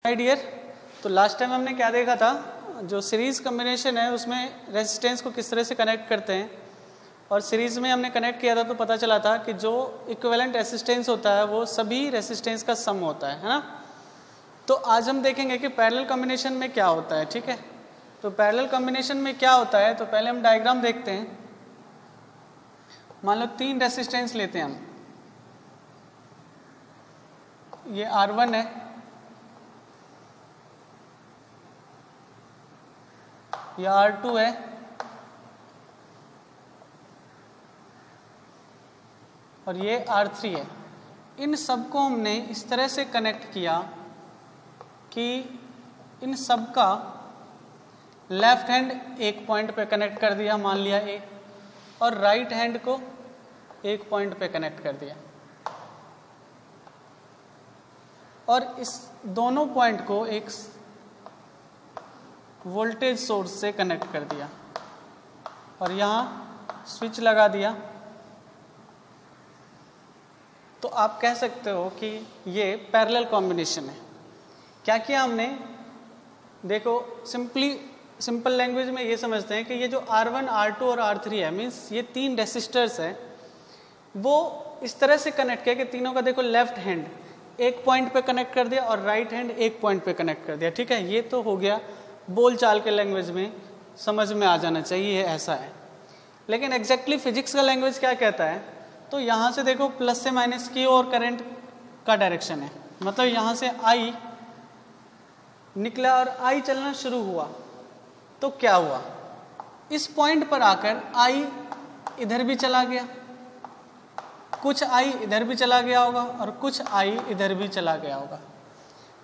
My dear, तो last time हमने क्या देखा था, जो सीरीज़ कम्बिनेशन है उसमें रेजिस्टेंस को किस तरह से कनेक्ट करते हैं। और सीरीज़ में हमने कनेक्ट किया था तो पता चला था कि जो इक्विवेलेंट रेजिस्टेंस होता है वो सभी रेजिस्टेंस का सम होता है ना। तो आज हम देखेंगे कि पैरेलल कॉम्बिनेशन में क्या होता है। ठीक है, तो पैरेलल कॉम्बिनेशन में क्या होता है, तो पहले हम डायग्राम देखते हैं। मान लो 3 रेजिस्टेंस लेते हैं हम, ये R1 है, ये R2 है, और ये R3 है। इन सबको हमने इस तरह से कनेक्ट किया कि इन सब का लेफ्ट हैंड एक पॉइंट पे कनेक्ट कर दिया, मान लिया A, और राइट हैंड को एक पॉइंट पे कनेक्ट कर दिया, और इस दोनों पॉइंट को एक वोल्टेज सोर्स से कनेक्ट कर दिया, और यहाँ स्विच लगा दिया। तो आप कह सकते हो कि ये पैरेलल कॉम्बिनेशन है। क्या किया हमने, देखो सिंपल लैंग्वेज में ये समझते हैं कि ये जो R1, R2 और R3 है, मीन्स ये 3 रेसिस्टर्स हैं, वो इस तरह से कनेक्ट किया कि तीनों का देखो लेफ्ट हैंड एक पॉइंट पे कनेक्ट कर दिया और राइट हैंड एक पॉइंट पे कनेक्ट कर दिया। ठीक है, ये तो हो गया बोलचाल के लैंग्वेज में समझ में आ जाना चाहिए, ये ऐसा है। लेकिन एग्जैक्टली फिजिक्स का लैंग्वेज क्या कहता है, तो यहाँ से देखो प्लस से माइनस की और करंट का डायरेक्शन है, मतलब यहाँ से I निकला और I चलना शुरू हुआ। तो क्या हुआ, इस पॉइंट पर आकर I इधर भी चला गया, कुछ I इधर भी चला गया होगा और कुछ I इधर भी चला गया होगा।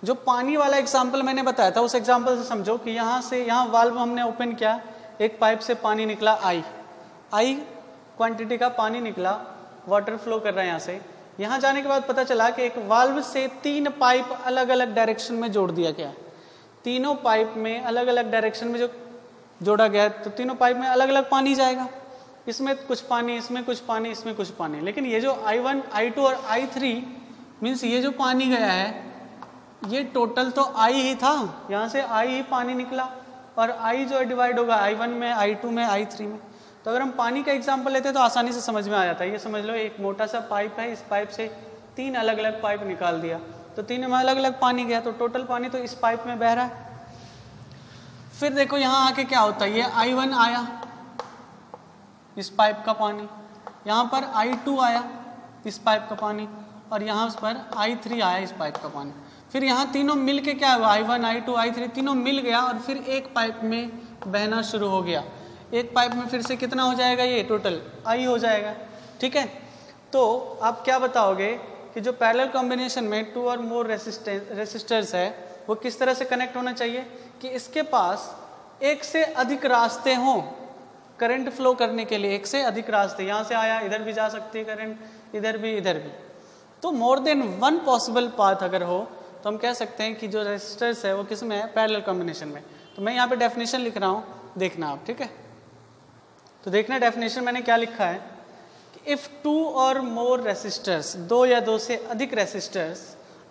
जो पानी वाला एग्जाम्पल मैंने बताया था, उस एग्जाम्पल से समझो कि यहाँ से यहाँ वाल्व हमने ओपन किया, एक पाइप से पानी निकला I क्वांटिटी का पानी निकला, वाटर फ्लो कर रहा है यहाँ से। यहाँ जाने के बाद पता चला कि एक वाल्व से 3 पाइप अलग अलग डायरेक्शन में जोड़ दिया गया। तीनों पाइप में अलग अलग डायरेक्शन में जो जोड़ा गया है, तो तीनों पाइप में अलग अलग पानी जाएगा, इसमें कुछ पानी, इसमें कुछ पानी, इसमें कुछ पानी। लेकिन ये जो I1, I2 और I3 मीन्स ये जो पानी गया है, ये टोटल तो I ही था, यहाँ से I ही पानी निकला, और I जो डिवाइड होगा I1 में, I2 में, I3 में। तो अगर हम पानी का एग्जांपल लेते हैं तो आसानी से समझ में आ जाता है। ये समझ लो एक मोटा सा पाइप है, इस पाइप से 3 अलग अलग पाइप निकाल दिया, तो तीनों में अलग अलग पानी गया, तो टोटल पानी तो इस पाइप में बह रहा है। फिर देखो यहाँ आके क्या होता है, ये I1 आया इस पाइप का पानी, यहाँ पर I2 आया इस पाइप का पानी, और यहाँ पर I3 आया इस पाइप का पानी। फिर यहाँ तीनों मिल के क्या हुआ, I1, I2, I3 तीनों मिल गया और फिर एक पाइप में बहना शुरू हो गया। एक पाइप में फिर से कितना हो जाएगा, ये टोटल I हो जाएगा। ठीक है, तो आप क्या बताओगे कि जो पैरेलल कॉम्बिनेशन में 2 और मोर रेसिस्टर्स है वो किस तरह से कनेक्ट होना चाहिए कि इसके पास एक से अधिक रास्ते हों करंट फ्लो करने के लिए, एक से अधिक रास्ते। यहाँ से आया, इधर भी जा सकती है करंट, इधर भी, इधर भी। तो मोर देन 1 पॉसिबल पाथ अगर हो तो हम कह सकते हैं कि जो रेसिस्टर्स है वो किस में है, पैरेलल कॉम्बिनेशन में। तो मैं यहाँ पे डेफिनेशन लिख रहा हूँ, देखना आप। ठीक है, तो देखना डेफिनेशन मैंने क्या लिखा है कि इफ 2 और मोर रेसिस्टर्स, 2 या 2 से अधिक resistors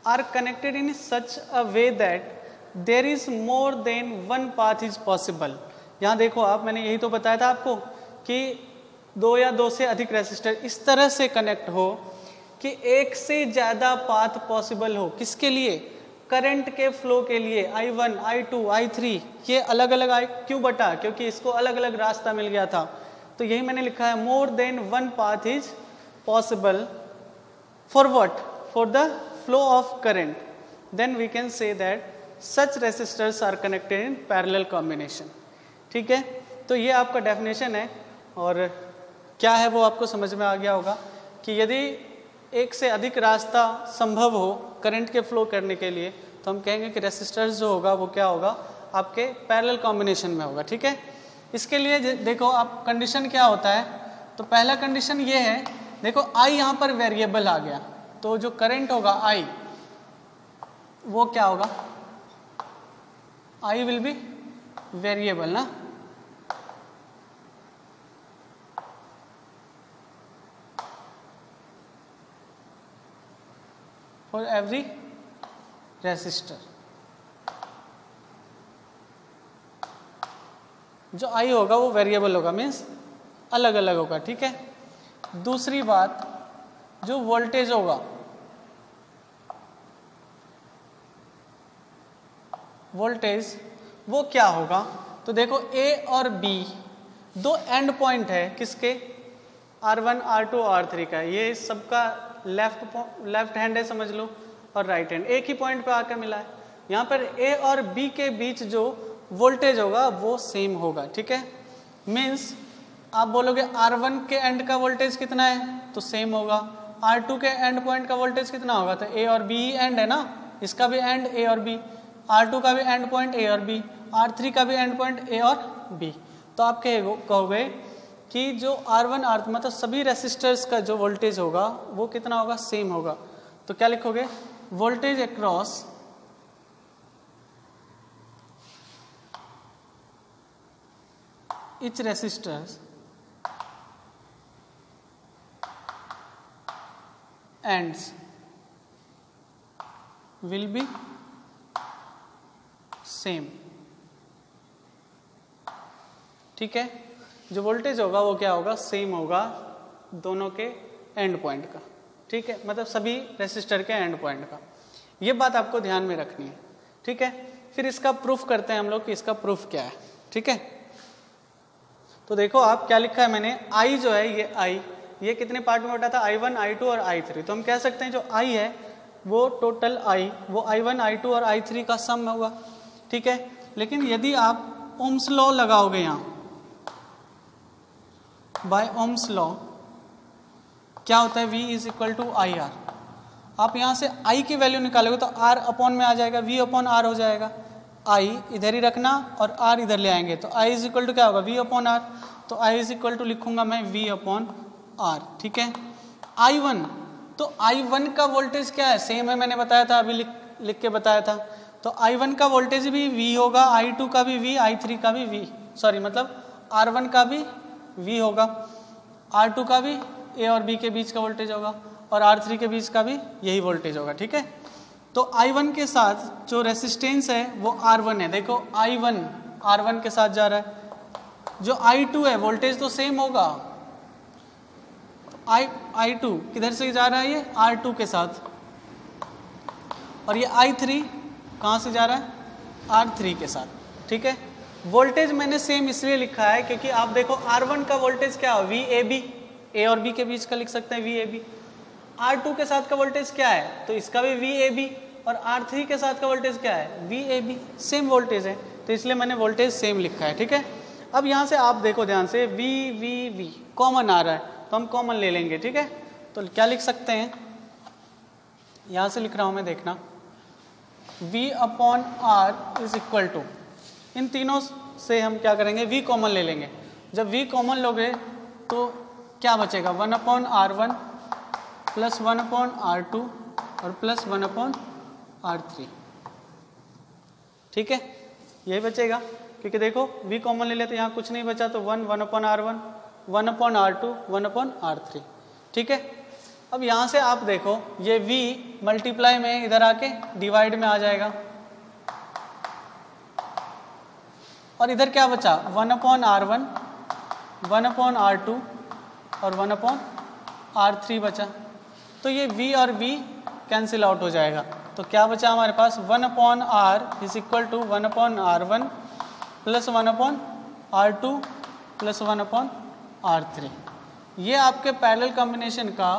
are connected in such a way that there is more than 1 path is possible. यहाँ देखो आप, मैंने यही तो बताया था आपको कि 2 या 2 से अधिक रेसिस्टर इस तरह से कनेक्ट हो कि एक से ज़्यादा पाथ पॉसिबल हो। किसके लिए, करंट के फ्लो के लिए। I1, I2, I3 ये अलग अलग क्यों बटा, क्योंकि इसको अलग अलग रास्ता मिल गया था। तो यही मैंने लिखा है, more than 1 path is possible for what, for the flow of current, then we can say that such resistors are connected in parallel combination. ठीक है, तो ये आपका डेफिनेशन है, और क्या है वो आपको समझ में आ गया होगा कि यदि एक से अधिक रास्ता संभव हो करंट के फ्लो करने के लिए तो हम कहेंगे कि रेसिस्टर्स जो होगा वो क्या होगा, आपके पैरेलल कॉम्बिनेशन में होगा। ठीक है, इसके लिए देखो आप कंडीशन क्या होता है, तो पहला कंडीशन ये है, देखो I यहाँ पर वेरिएबल आ गया, तो जो करंट होगा I वो क्या होगा, I विल बी वेरिएबल ना। For every resistor. जो I होगा वो वेरिएबल होगा, मीन्स अलग अलग होगा, ठीक है। दूसरी बात, जो वोल्टेज होगा, वोल्टेज वो क्या होगा, तो देखो A और B दो एंड पॉइंट है किसके, R1 R2 R3 का, ये सबका लेफ्ट हैंड है समझ लो और राइट हैंड, एक ही पॉइंट पे आकर मिला है। यहाँ पर A और B के बीच जो वोल्टेज होगा वो सेम होगा, ठीक है। मीन्स आप बोलोगे R1 के एंड का वोल्टेज कितना है, तो सेम होगा। R2 के एंड पॉइंट का वोल्टेज कितना होगा, तो A और B ही एंड है ना, इसका भी एंड A और B, R2 का भी एंड पॉइंट A और B, R3 का भी एंड पॉइंट A और B। तो आप कहोगे कि जो R1 R2 मतलब सभी रेसिस्टर्स का जो वोल्टेज होगा वो कितना होगा, सेम होगा। तो क्या लिखोगे, voltage across each resistors ends will be same, ठीक है। जो वोल्टेज होगा वो क्या होगा, सेम होगा दोनों के एंड पॉइंट का, ठीक है, मतलब सभी रेसिस्टर के एंड पॉइंट का। ये बात आपको ध्यान में रखनी है, ठीक है। फिर इसका प्रूफ करते हैं हम लोग कि इसका प्रूफ क्या है, ठीक है। तो देखो आप क्या लिखा है मैंने, I जो है ये I, ये कितने पार्ट में बटा था, I1 I2 और I3। तो हम कह सकते हैं जो I है वो टोटल I, वो I1 I2 और I3 का सम होगा, ठीक है। लेकिन यदि आप ओम्स लॉ लगाओगे यहाँ, बाय ओम्स लॉ क्या होता है, V is equal to IR। आप यहाँ से I की वैल्यू निकालोगे तो R अपॉन में आ जाएगा, V अपॉन R हो जाएगा। I इधर ही रखना और R इधर ले आएंगे तो I इज इक्वल टू क्या होगा, V अपॉन R। तो I इज इक्वल टू लिखूंगा मैं V अपॉन R, ठीक है। I1, तो I1 का वोल्टेज क्या है, सेम है, मैंने बताया था, अभी लिख के बताया था। तो I1 का वोल्टेज भी V होगा, I2 का भी V, I3 का भी V, सॉरी मतलब R1 का भी V होगा, R2 का भी A और B के बीच का वोल्टेज होगा और R3 के बीच का भी यही वोल्टेज होगा, ठीक है। तो I1 के साथ जो रेसिस्टेंस है वो R1 है, देखो I1 R1 के साथ जा रहा है। जो I2 है वोल्टेज तो सेम होगा, I2 किधर से जा रहा है, ये R2 के साथ, और ये I3 कहाँ से जा रहा है, R3 के साथ, ठीक है। वोल्टेज मैंने सेम इसलिए लिखा है क्योंकि आप देखो R1 का वोल्टेज क्या है, VAB, A और B के बीच का लिख सकते हैं VAB। R2 के साथ का वोल्टेज क्या है, तो इसका भी VAB, और R3 के साथ का वोल्टेज क्या है, VAB, सेम वोल्टेज है, तो इसलिए मैंने वोल्टेज सेम लिखा है, ठीक है। अब यहाँ से आप देखो ध्यान से, V कॉमन आ रहा है तो हम कॉमन ले लेंगे, ठीक है। तो क्या लिख सकते हैं, यहाँ से लिख रहा हूँ मैं, देखना, V upon R is equal to, इन तीनों से हम क्या करेंगे, V कॉमन ले लेंगे। जब V कॉमन लोगे तो क्या बचेगा, 1 upon R1 plus 1 upon R2 और प्लस 1 अपॉन R3, ठीक है, यही बचेगा। क्योंकि देखो V कॉमन ले लेते तो यहाँ कुछ नहीं बचा, तो 1 upon R1, 1 upon R2, 1 upon R3, ठीक है। अब यहाँ से आप देखो ये V मल्टीप्लाई में इधर आके डिवाइड में आ जाएगा, और इधर क्या बचा, 1 अपॉन R1, 1 अपॉन R2 और 1 अपॉन R3 बचा। तो ये V और V कैंसिल आउट हो जाएगा, तो क्या बचा हमारे पास, 1 upon R is equal to 1 upon R1 plus 1 upon R2 plus 1 upon R3। ये आपके पैरेलल कॉम्बिनेशन का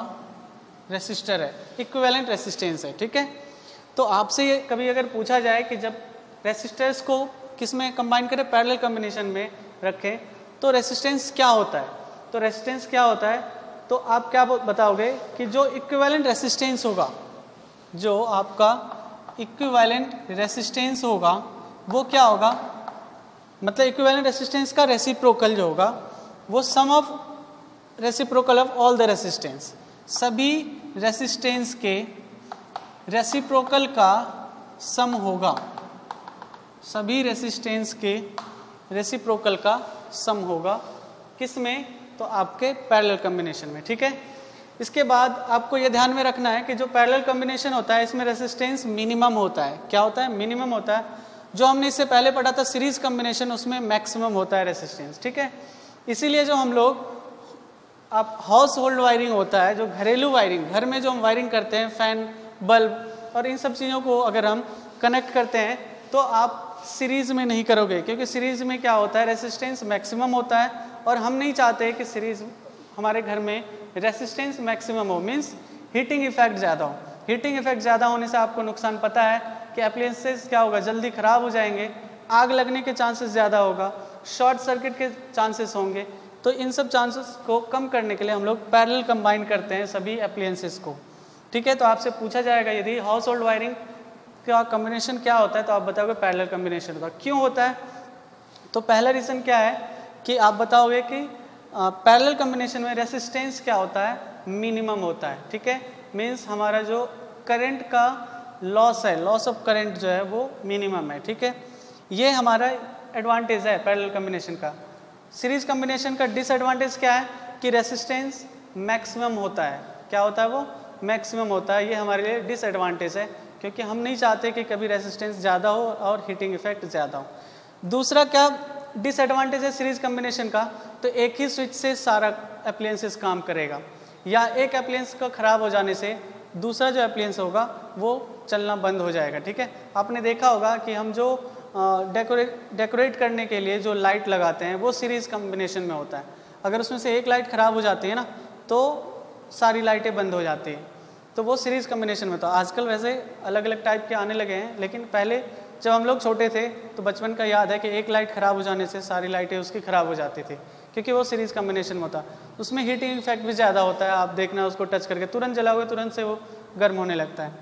रेसिस्टर है, इक्विवेलेंट रेसिस्टेंस है, ठीक है। तो आपसे ये कभी अगर पूछा जाए कि जब रेसिस्टर्स को किस में कंबाइन करें, पैरेलल कॉम्बिनेशन में रखें, तो रेसिस्टेंस क्या होता है, तो रेसिस्टेंस क्या होता है, तो आप क्या बताओगे कि जो इक्विवेलेंट रेसिस्टेंस होगा, जो आपका इक्विवेलेंट रेसिस्टेंस होगा वो क्या होगा, मतलब इक्विवेलेंट रेसिस्टेंस का रेसिप्रोकल जो होगा वो sum of reciprocal of all the resistance, सभी रेसिस्टेंस के रेसिप्रोकल का सम होगा, सभी रेसिस्टेंस के रेसिप्रोकल का सम होगा, किस में, तो आपके पैरेलल कॉम्बिनेशन में, ठीक है। इसके बाद आपको ये ध्यान में रखना है कि जो पैरेलल कॉम्बिनेशन होता है इसमें रेसिस्टेंस मिनिमम होता है, क्या होता है, मिनिमम होता है। जो हमने इससे पहले पढ़ा था सीरीज कॉम्बिनेशन, उसमें मैक्सिमम होता है रेसिस्टेंस, ठीक है। इसीलिए जो हम लोग आप हाउस होल्ड वायरिंग होता है, जो घरेलू वायरिंग, घर में जो हम वायरिंग करते हैं, फैन, बल्ब और इन सब चीज़ों को अगर हम कनेक्ट करते हैं तो आप सीरीज में नहीं करोगे, क्योंकि सीरीज में क्या होता है, रेसिस्टेंस मैक्सिमम होता है और हम नहीं चाहते कि सीरीज हमारे घर में रेसिस्टेंस मैक्सिमम हो, मीन्स हीटिंग इफेक्ट ज़्यादा हो। हीटिंग इफेक्ट ज़्यादा होने से आपको नुकसान पता है कि अप्लायंसेस क्या होगा, जल्दी ख़राब हो जाएंगे, आग लगने के चांसेस ज़्यादा होगा, शॉर्ट सर्किट के चांसेस होंगे। तो इन सब चांसेस को कम करने के लिए हम लोग पैरेलल कंबाइन करते हैं सभी अप्लायंसेस को, ठीक है। तो आपसे पूछा जाएगा यदि हाउस होल्ड वायरिंग का कॉम्बिनेशन क्या होता है, तो आप बताओगे पैरेलल कॉम्बिनेशन होता है। क्यों होता है? तो पहला रीज़न क्या है कि आप बताओगे कि पैरेलल कॉम्बिनेशन में रेसिस्टेंस क्या होता है, मिनिमम होता है, ठीक है। मीन्स हमारा जो करंट का लॉस है, लॉस ऑफ करंट जो है वो मिनिमम है, ठीक है। ये हमारा एडवांटेज है पैरेलल कॉम्बिनेशन का। सीरीज कॉम्बिनेशन का डिसएडवांटेज क्या है कि रेसिस्टेंस मैक्सिमम होता है। क्या होता है वो? मैक्सिमम होता है। ये हमारे लिए डिसएडवांटेज है, क्योंकि हम नहीं चाहते कि कभी रेसिस्टेंस ज़्यादा हो और हीटिंग इफेक्ट ज़्यादा हो। दूसरा क्या डिसएडवांटेज है सीरीज कॉम्बिनेशन का? तो एक ही स्विच से सारा अप्लायंसेस काम करेगा, या एक अप्लायंस का ख़राब हो जाने से दूसरा जो अप्लायंस होगा वो चलना बंद हो जाएगा, ठीक है। आपने देखा होगा कि हम जो डेकोरेट करने के लिए जो लाइट लगाते हैं वो सीरीज कॉम्बिनेशन में होता है। अगर उसमें से एक लाइट ख़राब हो जाती है ना, तो सारी लाइटें बंद हो जाती हैं, तो वो सीरीज कॉम्बिनेशन में होता है। आजकल वैसे अलग अलग टाइप के आने लगे हैं, लेकिन पहले जब हम लोग छोटे थे तो बचपन का याद है कि एक लाइट ख़राब हो जाने से सारी लाइटें उसकी ख़राब हो जाती थी, क्योंकि वो सीरीज कॉम्बिनेशन में होता है। उसमें हीटिंग इफेक्ट भी ज़्यादा होता है, आप देखना उसको टच करके तुरंत जलाओगे तुरंत से वो गर्म होने लगता है,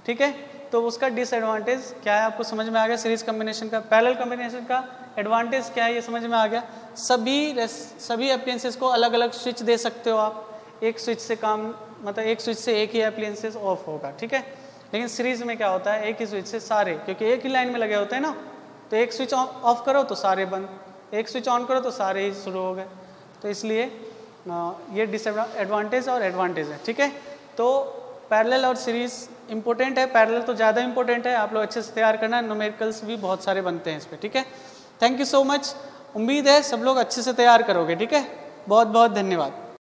ठीक है। तो उसका डिसएडवांटेज क्या है आपको समझ में आ गया सीरीज कॉम्बिनेशन का। पैरेलल कॉम्बिनेशन का एडवांटेज क्या है ये समझ में आ गया। सभी अप्लायंसेस को अलग अलग स्विच दे सकते हो आप, एक स्विच से काम, मतलब एक स्विच से एक ही अप्लायंसेस ऑफ होगा, ठीक है। लेकिन सीरीज में क्या होता है, एक ही स्विच से सारे, क्योंकि एक ही लाइन में लगे होते हैं ना, तो एक स्विच ऑफ करो तो सारे बंद, एक स्विच ऑन करो तो सारे ही शुरू हो गए। तो इसलिए ये डिसएडवांटेज और एडवांटेज है, ठीक है। तो पैरेलल और सीरीज इंपॉर्टेंट है, पैरेलल तो ज़्यादा इंपॉर्टेंट है, आप लोग अच्छे से तैयार करना, न्यूमेरिकल्स भी बहुत सारे बनते हैं इस पर, ठीक है। थैंक यू सो मच, उम्मीद है सब लोग अच्छे से तैयार करोगे, ठीक है। बहुत बहुत धन्यवाद।